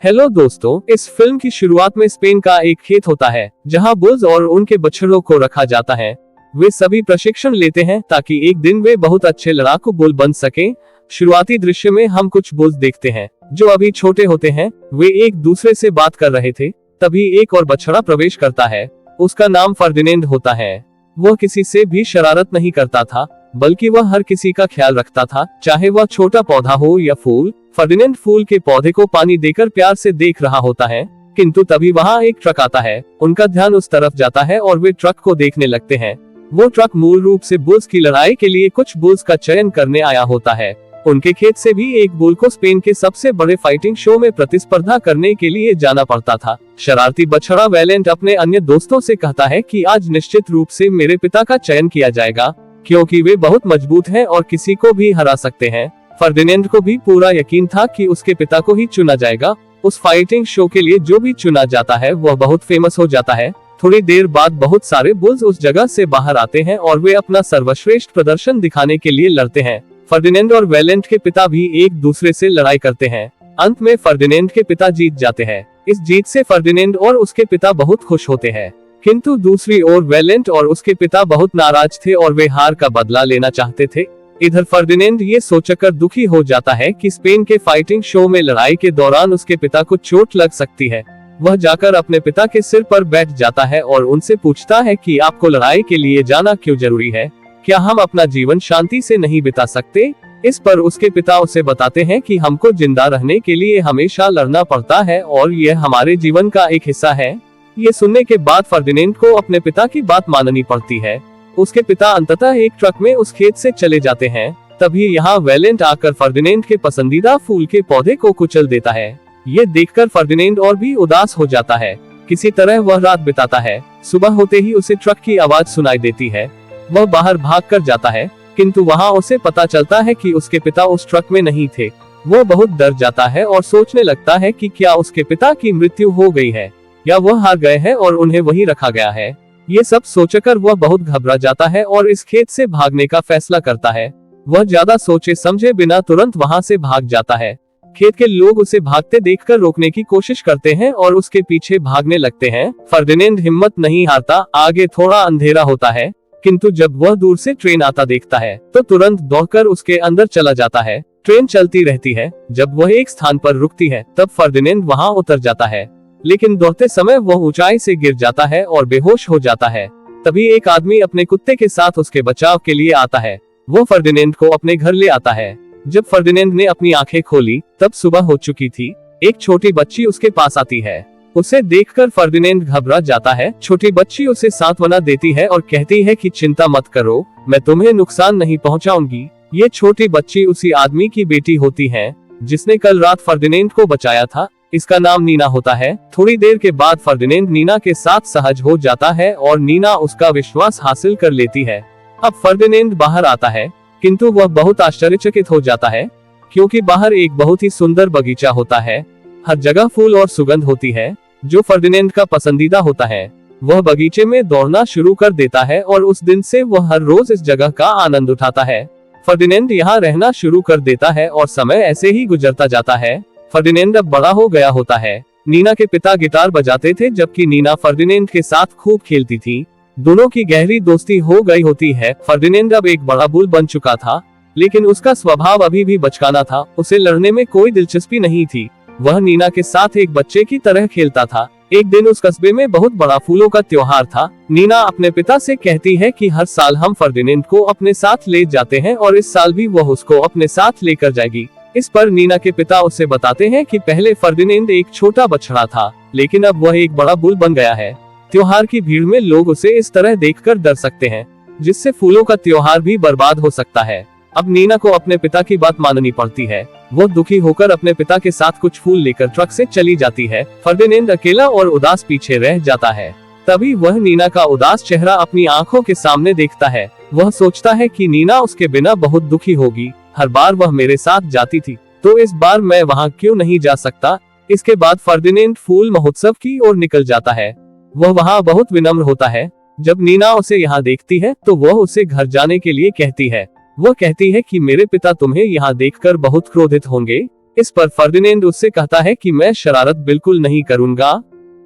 Hello दोस्तों, इस film की शुरुआत में स्पेन का एक खेत होता है जहां बुल्स और उनके बछड़ों को रखा जाता है। वे सभी प्रशिक्षण लेते हैं ताकि एक दिन वे बहुत अच्छे लड़ाकू बुल बन सकें। शुरुआती दृश्य में हम कुछ बुल्स देखते हैं जो अभी छोटे होते हैं। वे एक दूसरे से बात कर रहे थे। तभी एक और बछड़ा प्रवेश करता है। उसका नाम फर्डिनेंड होता है। वह किसी से भी शरारत नहीं करता था, बल्कि वह हर किसी का ख्याल रखता था, चाहे वह छोटा पौधा हो या फूल। फर्डिनेंड फूल के पौधे को पानी देकर प्यार से देख रहा होता है, किंतु तभी वहाँ एक ट्रक आता है। उनका ध्यान उस तरफ जाता है और वे ट्रक को देखने लगते हैं। वो ट्रक मूल रूप से बुल्स की लड़ाई के लिए कुछ बुल्स का चयन करने आया होता है। उनके खेत से भी एक बुल को स्पेन के सबसे बड़े फाइटिंग शो में प्रतिस्पर्धा करने के लिए जाना पड़ता था। शरारती बछड़ा वैलेंट अपने अन्य दोस्तों से कहता है कि आज निश्चित रूप से मेरे पिता का चयन किया जाएगा, क्योंकि वे बहुत मजबूत हैं और किसी को भी हरा सकते हैं। फर्डिनेंड को भी पूरा यकीन था कि उसके पिता को ही चुना जाएगा। उस फाइटिंग शो के लिए जो भी चुना जाता है वह बहुत फेमस हो जाता है। थोड़ी देर बाद बहुत सारे बुल्स उस जगह से बाहर आते हैं और वे अपना सर्वश्रेष्ठ प्रदर्शन दिखाने के लिए लड़ते हैं। फर्डिनेंड और वैलेंट के पिता भी एक दूसरे से लड़ाई करते हैं। अंत में फर्डिनेंड के पिता जीत जाते हैं। इस जीत से फर्डिनेंड और उसके पिता बहुत खुश होते हैं, किंतु दूसरी ओर वैलेंट और उसके पिता बहुत नाराज थे और वे हार का बदला लेना चाहते थे। इधर फर्डिनेंड ये सोचकर दुखी हो जाता है कि स्पेन के फाइटिंग शो में लड़ाई के दौरान उसके पिता को चोट लग सकती है। वह जाकर अपने पिता के सिर पर बैठ जाता है और उनसे पूछता है कि आपको लड़ाई के लिए जाना क्यों जरूरी है? क्या हम अपना जीवन शांति से नहीं बिता सकते? इस पर उसके पिता उसे बताते हैं कि हमको जिंदा रहने के लिए हमेशा लड़ना पड़ता है और यह हमारे जीवन का एक हिस्सा है। ये सुनने के बाद फर्डिनेंड को अपने पिता की बात माननी पड़ती है। उसके पिता अंततः एक ट्रक में उस खेत से चले जाते हैं। तभी यहाँ वैलेंट आकर फर्डिनेंड के पसंदीदा फूल के पौधे को कुचल देता है। ये देखकर फर्डिनेंड और भी उदास हो जाता है। किसी तरह वह रात बिताता है। सुबह होते ही उसे ट्रक की आवाज सुनाई देती है। वह बाहर भाग कर जाता है, किंतु वहाँ उसे पता चलता है कि उसके पिता उस ट्रक में नहीं थे। वो बहुत डर जाता है और सोचने लगता है कि क्या उसके पिता की मृत्यु हो गई है या वह हार गए हैं और उन्हें वहीं रखा गया है। ये सब सोचकर वह बहुत घबरा जाता है और इस खेत से भागने का फैसला करता है। वह ज्यादा सोचे समझे बिना तुरंत वहाँ से भाग जाता है। खेत के लोग उसे भागते देखकर रोकने की कोशिश करते हैं और उसके पीछे भागने लगते हैं। फर्डिनेंड हिम्मत नहीं हारता। आगे थोड़ा अंधेरा होता है, किंतु जब वह दूर से ट्रेन आता देखता है तो तुरंत दौड़कर उसके अंदर चला जाता है। ट्रेन चलती रहती है। जब वह एक स्थान पर रुकती है तब फर्डिनेंड वहाँ उतर जाता है, लेकिन दौड़ते समय वह ऊंचाई से गिर जाता है और बेहोश हो जाता है। तभी एक आदमी अपने कुत्ते के साथ उसके बचाव के लिए आता है। वो फर्डिनेंड को अपने घर ले आता है। जब फर्डिनेंड ने अपनी आंखें खोली तब सुबह हो चुकी थी। एक छोटी बच्ची उसके पास आती है। उसे देखकर फर्डिनेंड घबरा जाता है। छोटी बच्ची उसे सांत्वना देती है और कहती है कि चिंता मत करो, मैं तुम्हें नुकसान नहीं पहुंचाऊंगी। ये छोटी बच्ची उसी आदमी की बेटी होती है जिसने कल रात फर्डिनेंड को बचाया था। इसका नाम नीना होता है। थोड़ी देर के बाद फर्डिनेंड नीना के साथ सहज हो जाता है और नीना उसका विश्वास हासिल कर लेती है। अब फर्डिनेंड बाहर आता है, किंतु वह बहुत आश्चर्यचकित हो जाता है, क्योंकि बाहर एक बहुत ही सुंदर बगीचा होता है। हर जगह फूल और सुगंध होती है जो फर्डिनेंड का पसंदीदा होता है। वह बगीचे में दौड़ना शुरू कर देता है और उस दिन से वह हर रोज इस जगह का आनंद उठाता है। फर्डिनेंड यहाँ रहना शुरू कर देता है और समय ऐसे ही गुजरता जाता है। फर्डिनेंड अब बड़ा हो गया होता है। नीना के पिता गिटार बजाते थे, जबकि नीना फर्डिनेंड के साथ खूब खेलती थी। दोनों की गहरी दोस्ती हो गई होती है। फर्डिनेंड अब एक बड़ा बुल बन चुका था, लेकिन उसका स्वभाव अभी भी बचकाना था। उसे लड़ने में कोई दिलचस्पी नहीं थी। वह नीना के साथ एक बच्चे की तरह खेलता था। एक दिन उस कस्बे में बहुत बड़ा फूलों का त्योहार था। नीना अपने पिता से कहती है कि हर साल हम फर्डिनेंड को अपने साथ ले जाते हैं और इस साल भी वह उसको अपने साथ लेकर जाएगी। इस पर नीना के पिता उसे बताते हैं कि पहले फर्डिनेंड एक छोटा बछड़ा था, लेकिन अब वह एक बड़ा बुल बन गया है। त्योहार की भीड़ में लोग उसे इस तरह देखकर डर सकते हैं, जिससे फूलों का त्योहार भी बर्बाद हो सकता है। अब नीना को अपने पिता की बात माननी पड़ती है। वो दुखी होकर अपने पिता के साथ कुछ फूल लेकर ट्रक से चली जाती है। फर्डिनेंड अकेला और उदास पीछे रह जाता है। तभी वह नीना का उदास चेहरा अपनी आंखों के सामने देखता है। वह सोचता है कि नीना उसके बिना बहुत दुखी होगी। हर बार वह मेरे साथ जाती थी, तो इस बार मैं वहाँ क्यों नहीं जा सकता। इसके बाद फर्डिनेंड फूल महोत्सव की ओर निकल जाता है। वह वहाँ बहुत विनम्र होता है। जब नीना उसे यहाँ देखती है तो वह उसे घर जाने के लिए कहती है। वह कहती है कि मेरे पिता तुम्हें यहाँ देखकर बहुत क्रोधित होंगे। इस पर फर्दिनेंड उससे कहता है कि मैं शरारत बिल्कुल नहीं करूंगा,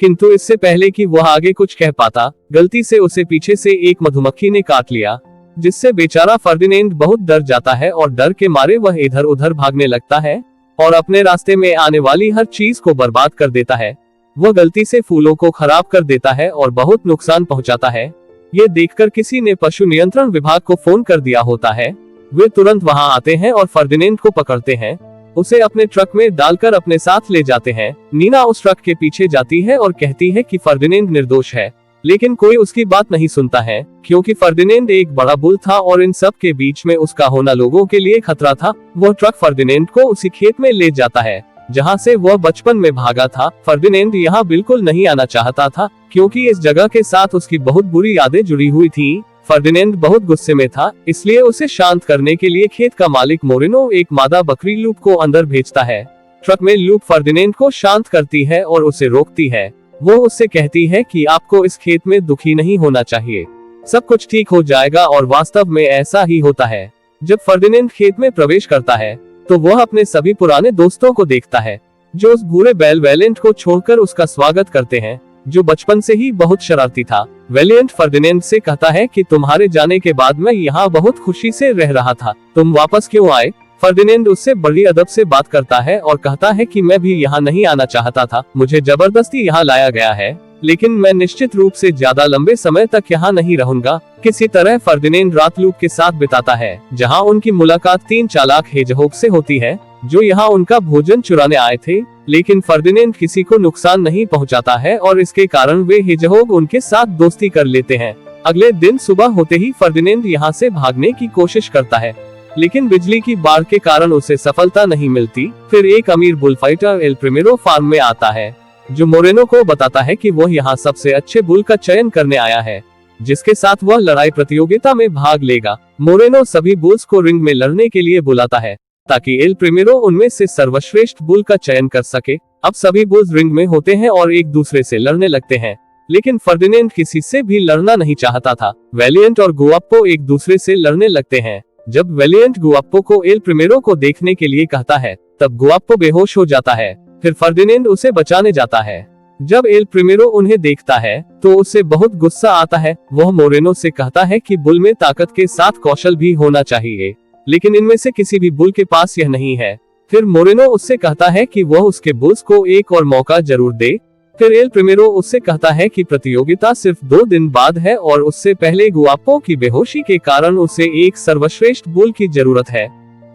किंतु इससे पहले कि वह आगे कुछ कह पाता, गलती से उसे पीछे से एक मधुमक्खी ने काट लिया, जिससे बेचारा फर्दिनेंड बहुत डर जाता है और डर के मारे वह इधर उधर भागने लगता है और अपने रास्ते में आने वाली हर चीज को बर्बाद कर देता है। वह गलती से फूलों को खराब कर देता है और बहुत नुकसान पहुंचाता है। ये देखकर किसी ने पशु नियंत्रण विभाग को फोन कर दिया होता है। वे तुरंत वहां आते हैं और फर्दिनेंड को पकड़ते हैं, उसे अपने ट्रक में डालकर अपने साथ ले जाते हैं। नीना उस ट्रक के पीछे जाती है और कहती है कि फर्दिनेंड निर्दोष है, लेकिन कोई उसकी बात नहीं सुनता है, क्योंकि फर्दिनेंड एक बड़ा बुल था और इन सब के बीच में उसका होना लोगों के लिए खतरा था। वह ट्रक फर्दिनेंड को उसी खेत में ले जाता है जहां से वह बचपन में भागा था। फर्दिनेंड यहाँ बिल्कुल नहीं आना चाहता था, क्योंकि इस जगह के साथ उसकी बहुत बुरी यादें जुड़ी हुई थी। फर्दिनेंड बहुत गुस्से में था, इसलिए उसे शांत करने के लिए खेत का मालिक मोरेनो एक मादा बकरी लूप को अंदर भेजता है। ट्रक में लूप फर्दिनेंड को शांत करती है और उसे रोकती है। वो उससे कहती है कि आपको इस खेत में दुखी नहीं होना चाहिए, सब कुछ ठीक हो जाएगा, और वास्तव में ऐसा ही होता है। जब फर्दिनेंड खेत में प्रवेश करता है तो वह अपने सभी पुराने दोस्तों को देखता है, जो उस भूरे बैल वेलिएंट को छोड़कर उसका स्वागत करते हैं, जो बचपन से ही बहुत शरारती था। वेलिएंट फर्दिनेंड से कहता है कि तुम्हारे जाने के बाद मैं यहाँ बहुत खुशी से रह रहा था, तुम वापस क्यों आए? फर्दिनेंड उससे बड़ी अदब से बात करता है और कहता है कि मैं भी यहाँ नहीं आना चाहता था, मुझे जबरदस्ती यहाँ लाया गया है, लेकिन मैं निश्चित रूप से ज्यादा लंबे समय तक यहाँ नहीं रहूंगा। किसी तरह फर्दिनेंड रात लूप के साथ बिताता है, जहाँ उनकी मुलाकात 3 चालाक हेजहोग से होती है, जो यहाँ उनका भोजन चुराने आए थे। लेकिन फर्दिनेंड किसी को नुकसान नहीं पहुँचाता है और इसके कारण वे हेजहोग उनके साथ दोस्ती कर लेते हैं। अगले दिन सुबह होते ही फर्दिनेंड यहाँ से भागने की कोशिश करता है, लेकिन बिजली की बाढ़ के कारण उसे सफलता नहीं मिलती। फिर एक अमीर बुलफाइटर एल प्रिमेरो फार्म में आता है, जो मोरेनो को बताता है कि वह यहाँ सबसे अच्छे बुल का चयन करने आया है, जिसके साथ वह लड़ाई प्रतियोगिता में भाग लेगा। मोरेनो सभी बुल्स को रिंग में लड़ने के लिए बुलाता है, ताकि एल प्रिमेरो उनमें से सर्वश्रेष्ठ बुल का चयन कर सके। अब सभी बुल्स रिंग में होते हैं और एक दूसरे से लड़ने लगते हैं, लेकिन फर्दिनेंड किसी से भी लड़ना नहीं चाहता था। वेलिएंट और गुआप्पो एक दूसरे से लड़ने लगते हैं। जब वेलिएंट गुआप्पो को एल प्रिमेरो को देखने के लिए कहता है, तब गुआप्पो बेहोश हो जाता है। फिर फर्दिनेंड उसे बचाने जाता है। जब एल प्रिमेरो उन्हें देखता है तो उसे बहुत गुस्सा आता है। वह मोरेनो से कहता है कि बुल में ताकत के साथ कौशल भी होना चाहिए, लेकिन इनमें से किसी भी बुल के पास यह नहीं है। फिर मोरेनो उससे कहता है कि वह उसके बुल्स को एक और मौका जरूर दे। फिर एल प्रिमेरो उससे कहता है कि प्रतियोगिता सिर्फ 2 दिन बाद है और उससे पहले गुआप्पो की बेहोशी के कारण उसे एक सर्वश्रेष्ठ बुल की जरूरत है।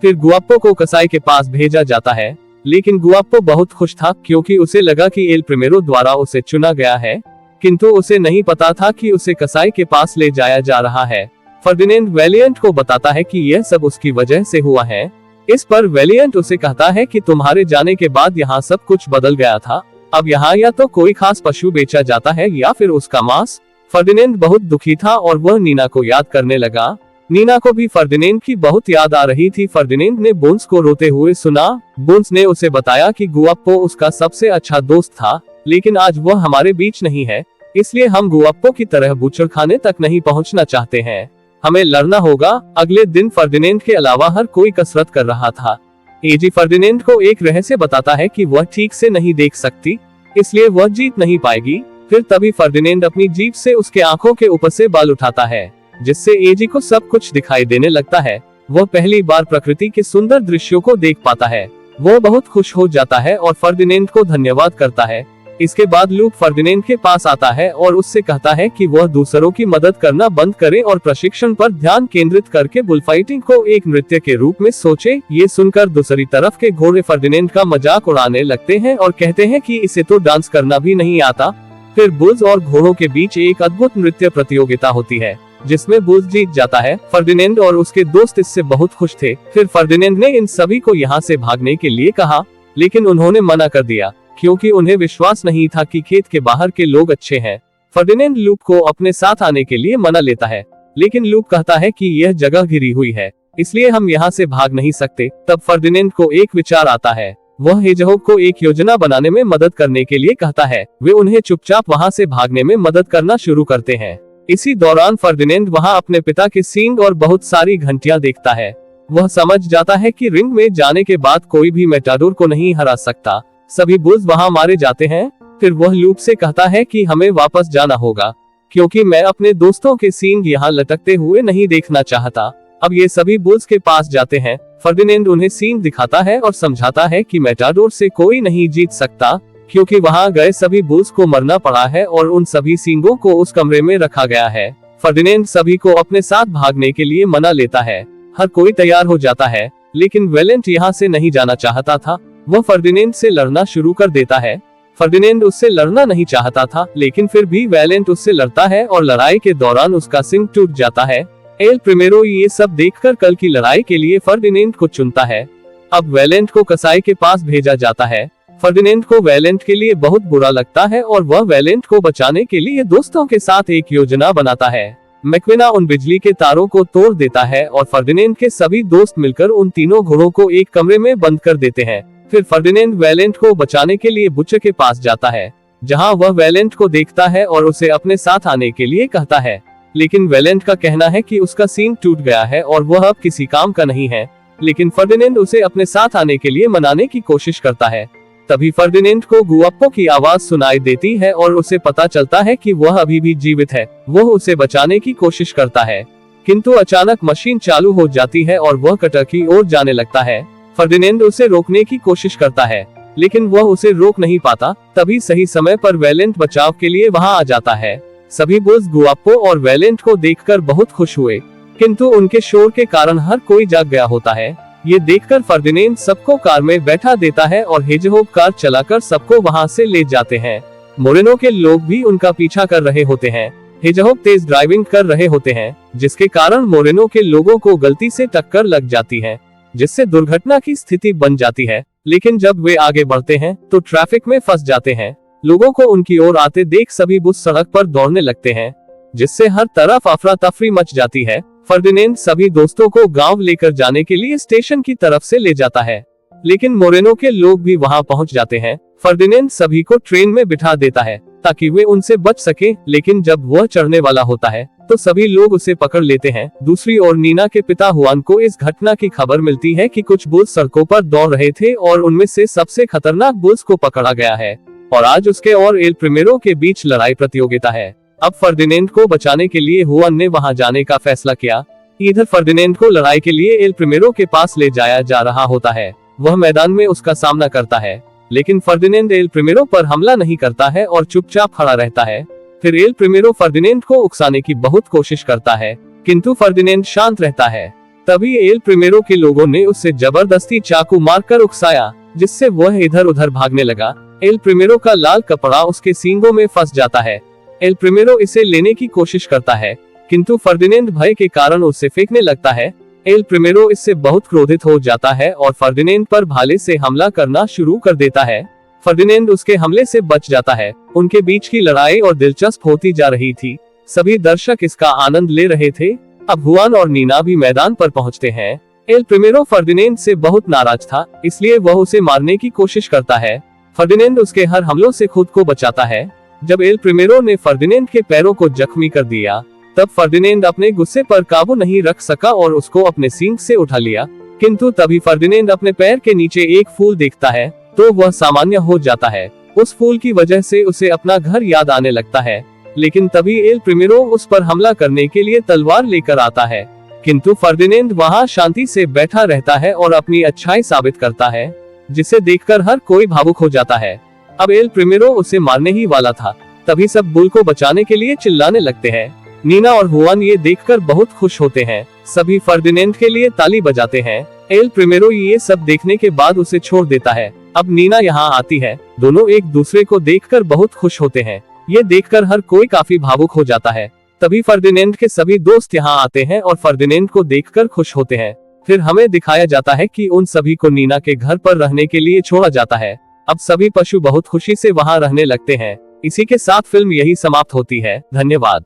फिर गुआप्पो को कसाई के पास भेजा जाता है, लेकिन गुआप्पो बहुत खुश था, क्योंकि उसे लगा कि एल प्रिमेरो द्वारा उसे चुना गया है, किंतु उसे नहीं पता था कि उसे कसाई के पास ले जाया जा रहा है। फर्दिनेंड वेलिएंट को बताता है कि यह सब उसकी वजह से हुआ है। इस पर वेलिएंट उसे कहता है कि तुम्हारे जाने के बाद यहाँ सब कुछ बदल गया था, अब यहाँ या तो कोई खास पशु बेचा जाता है या फिर उसका मांस। फर्दिनेंड बहुत दुखी था और वह नीना को याद करने लगा। नीना को भी फर्दिनेंड की बहुत याद आ रही थी। फर्दिनेंड ने बोन्स को रोते हुए सुना। बोन्स ने उसे बताया कि गुआप्पो उसका सबसे अच्छा दोस्त था, लेकिन आज वह हमारे बीच नहीं है, इसलिए हम गुआप्पो की तरह बूचड़खाने तक नहीं पहुंचना चाहते हैं, हमें लड़ना होगा। अगले दिन फर्दिनेंड के अलावा हर कोई कसरत कर रहा था। एजी फर्दिनेंड को एक रहस्य बताता है कि वह ठीक से नहीं देख सकती, इसलिए वह जीत नहीं पाएगी। फिर तभी फर्दिनेंड अपनी जीभ से उसके आंखों के ऊपर से बाल उठाता है, जिससे एजी को सब कुछ दिखाई देने लगता है। वह पहली बार प्रकृति के सुंदर दृश्यों को देख पाता है। वह बहुत खुश हो जाता है और फर्दिनेंड को धन्यवाद करता है। इसके बाद लूप फर्दिनेंड के पास आता है और उससे कहता है कि वह दूसरों की मदद करना बंद करे और प्रशिक्षण पर ध्यान केंद्रित करके बुलफाइटिंग को एक नृत्य के रूप में सोचे। ये सुनकर दूसरी तरफ के घोड़े फर्दिनेंड का मजाक उड़ाने लगते हैं और कहते हैं कि इसे तो डांस करना भी नहीं आता। फिर बुल्स और घोड़ों के बीच एक अद्भुत नृत्य प्रतियोगिता होती है, जिसमें बुल्स जीत जाता है। फर्दिनेंड और उसके दोस्त इससे बहुत खुश थे। फिर फर्दिनेंड ने इन सभी को यहाँ से भागने के लिए कहा, लेकिन उन्होंने मना कर दिया, क्योंकि उन्हें विश्वास नहीं था कि खेत के बाहर के लोग अच्छे हैं। फर्दिनेंड लूप को अपने साथ आने के लिए मना लेता है, लेकिन लूप कहता है कि यह जगह घिरी हुई है, इसलिए हम यहाँ से भाग नहीं सकते। तब फर्दिनेंड को एक विचार आता है। वह हेजहोग को एक योजना बनाने में मदद करने के लिए कहता है। वे उन्हें चुपचाप वहाँ से भागने में मदद करना शुरू करते हैं। इसी दौरान फर्दिनेंड वहाँ अपने पिता के सींग और बहुत सारी घंटियां देखता है। वह समझ जाता है कि रिंग में जाने के बाद कोई भी मेटाडोर को नहीं हरा सकता। सभी बुल्स वहां मारे जाते हैं। फिर वह लूप से कहता है कि हमें वापस जाना होगा, क्योंकि मैं अपने दोस्तों के सींग यहाँ लटकते हुए नहीं देखना चाहता। अब ये सभी बुल्स के पास जाते हैं। फर्डिनेंड उन्हें सीन दिखाता है और समझाता है कि मेटाडोर से कोई नहीं जीत सकता, क्योंकि वहां गए सभी बुल्स को मरना पड़ा है और उन सभी सींगों को उस कमरे में रखा गया है। फर्डिनेंड सभी को अपने साथ भागने के लिए मना लेता है। हर कोई तैयार हो जाता है, लेकिन वेलेंट यहाँ से नहीं जाना चाहता था। वह फर्डिनेंड से लड़ना शुरू कर देता है। फर्डिनेंड उससे लड़ना नहीं चाहता था, लेकिन फिर भी वेलेंट उससे लड़ता है और लड़ाई के दौरान उसका सिंग टूट जाता है। एल प्रिमेरो ये सब देखकर कल की लड़ाई के लिए फर्डिनेंड को चुनता है। अब वेलेंट को कसाई के पास भेजा जाता है। फर्डिनेंड को वेलेंट के लिए बहुत बुरा लगता है और वह वेलेंट को बचाने के लिए दोस्तों के साथ एक योजना बनाता है। मैक्विना उन बिजली के तारों को तोड़ देता है और फर्डिनेंड के सभी दोस्त मिलकर उन तीनों घोड़ों को एक कमरे में बंद कर देते हैं। फिर फर्डिनेंड वेलेंट को बचाने के लिए बुच्चे के पास जाता है, जहां वह वेलेंट को देखता है और उसे अपने साथ आने के लिए कहता है। लेकिन वेलेंट का कहना है कि उसका सीन टूट गया है और वह अब किसी काम का नहीं है। लेकिन फर्डिनेंड उसे अपने साथ आने के लिए मनाने की कोशिश करता है। तभी फर्डिनेंड को गुआप्पो की आवाज सुनाई देती है और उसे पता चलता है कि वह अभी भी जीवित है। वह उसे बचाने की कोशिश करता है, किंतु अचानक मशीन चालू हो जाती है और वह कटर की ओर जाने लगता है। फर्डिनेंड उसे रोकने की कोशिश करता है, लेकिन वह उसे रोक नहीं पाता। तभी सही समय पर वेलेंट बचाव के लिए वहां आ जाता है। सभी बुल्स गुआप्पो और वेलेंट को देखकर बहुत खुश हुए, किंतु उनके शोर के कारण हर कोई जाग गया होता है। ये देखकर फर्डिनेंड सबको कार में बैठा देता है और हेजहोग कार चलाकर सबको वहां से ले जाते हैं। मोरेनो के लोग भी उनका पीछा कर रहे होते हैं। हेजहोग तेज ड्राइविंग कर रहे होते हैं, जिसके कारण मोरेनो के लोगों को गलती से टक्कर लग जाती है, जिससे दुर्घटना की स्थिति बन जाती है। लेकिन जब वे आगे बढ़ते हैं तो ट्रैफिक में फंस जाते हैं। लोगों को उनकी ओर आते देख सभी बुस सड़क पर दौड़ने लगते हैं, जिससे हर तरफ अफरा तफरी मच जाती है। फर्डिनेंड सभी दोस्तों को गांव लेकर जाने के लिए स्टेशन की तरफ से ले जाता है, लेकिन मोरेनो के लोग भी वहां पहुंच जाते हैं। फर्डिनेंड सभी को ट्रेन में बिठा देता है ताकि वे उनसे बच सके, लेकिन जब वह चढ़ने वाला होता है तो सभी लोग उसे पकड़ लेते हैं। दूसरी ओर नीना के पिता हुआन को इस घटना की खबर मिलती है कि कुछ बुल्स सड़कों पर दौड़ रहे थे और उनमें से सबसे खतरनाक बुल्स को पकड़ा गया है और आज उसके और एल प्रिमेरो के बीच लड़ाई प्रतियोगिता है। अब फर्डिनेंड को बचाने के लिए हुआन ने वहां जाने का फैसला किया। इधर फर्डिनेंड को लड़ाई के लिए एल प्रिमेरो के पास ले जाया जा रहा होता है। वह मैदान में उसका सामना करता है, लेकिन फर्डिनेंड एल प्रिमेरो पर हमला नहीं करता है और चुपचाप खड़ा रहता है। फिर एल प्रिमेरो फर्डिनेंड को उकसाने की बहुत कोशिश करता है, किंतु फर्डिनेंड शांत रहता है। तभी एल प्रिमेरो के लोगों ने उससे जबरदस्ती चाकू मारकर उकसाया, जिससे वह इधर उधर भागने लगा। एल प्रिमेरो का लाल कपड़ा उसके सींगों में फंस जाता है। एल प्रिमेरो इसे लेने की कोशिश करता है, किंतु फर्डिनेंड भय के कारण उसे फेंकने लगता है। एल प्रिमेरो इससे बहुत क्रोधित हो जाता है और फर्डिनेंड पर भाले से हमला करना शुरू कर देता है। फर्डिनेंड उसके हमले से बच जाता है। उनके बीच की लड़ाई और दिलचस्प होती जा रही थी। सभी दर्शक इसका आनंद ले रहे थे। अब हुआन और नीना भी मैदान पर पहुंचते हैं। एल प्रिमेरो फर्डिनेंड से बहुत नाराज था, इसलिए वह उसे मारने की कोशिश करता है। फर्डिनेंड उसके हर हमलों से खुद को बचाता है। जब एल प्रिमेरो ने फर्डिनेंड के पैरों को जख्मी कर दिया, तब फर्डिनेंड अपने गुस्से पर काबू नहीं रख सका और उसको अपने सींग से उठा लिया। किंतु तभी फर्डिनेंड अपने पैर के नीचे एक फूल देखता है तो वह सामान्य हो जाता है। उस फूल की वजह से उसे अपना घर याद आने लगता है। लेकिन तभी एल प्रिमेरो उस पर हमला करने के लिए तलवार लेकर आता है, किंतु फर्डिनेंड वहां शांति से बैठा रहता है और अपनी अच्छाई साबित करता है, जिसे देखकर हर कोई भावुक हो जाता है। अब एल प्रिमेरो उसे मारने ही वाला था। तभी सब बुल को बचाने के लिए चिल्लाने लगते हैं। नीना और हुआन ये देखकर बहुत खुश होते हैं। सभी फर्डिनेंड के लिए ताली बजाते हैं। एल प्रिमेरो ये सब देखने के बाद उसे छोड़ देता है। अब नीना यहाँ आती है। दोनों एक दूसरे को देखकर बहुत खुश होते हैं। ये देखकर हर कोई काफी भावुक हो जाता है। तभी फर्डिनेंड के सभी दोस्त यहाँ आते हैं और फर्डिनेंड को देखकर खुश होते हैं। फिर हमें दिखाया जाता है कि उन सभी को नीना के घर पर रहने के लिए छोड़ा जाता है। अब सभी पशु बहुत खुशी से वहां रहने लगते हैं। इसी के साथ फिल्म यही समाप्त होती है। धन्यवाद।